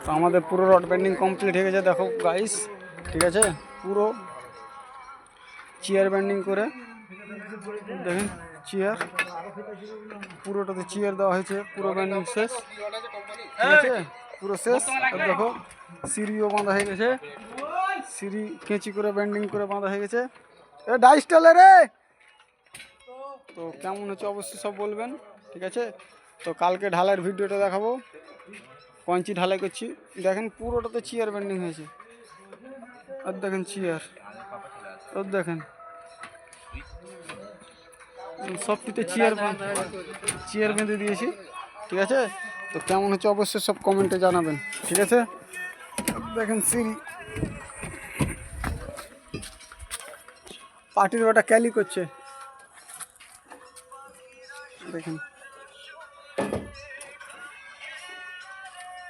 তো আমাদের পুরো রড বেন্ডিং কমপ্লিট হয়ে গেছে, দেখো গাইস, ঠিক আছে। পুরো চেয়ার বেন্ডিং করে দেখেন, চেয়ার পুরোটাতে চেয়ার দেওয়া হয়েছে, পুরো বেন্ডিং শেষ, ঠিক আছে, পুরো শেষ। আর দেখো সিঁড়িও বাঁধা হয়ে গেছে, সিঁড়ি কেঁচি করে বেন্ডিং করে বাঁধা হয়ে গেছে। এ ডাইস্টালে রে, তো কেমন হচ্ছে অবশ্যই সব বলবেন, ঠিক আছে। তো কালকে ঢালাইয়ের ভিডিওটা দেখাবো, কঞ্চি ঢালাই করছি। দেখেন পুরোটাতে চেয়ার বেন্ডিং হয়েছে, আর দেখেন চেয়ার, আর দেখেন সবটিতে চেয়ার বেঁধে দিয়েছি, ঠিক আছে। তো কেমন হচ্ছে অবশ্যই সব কমেন্টে জানাবেন, ঠিক আছে। দেখেন সিঁড়ি, পার্টির ওটা ক্যালি করছে, দেখেন।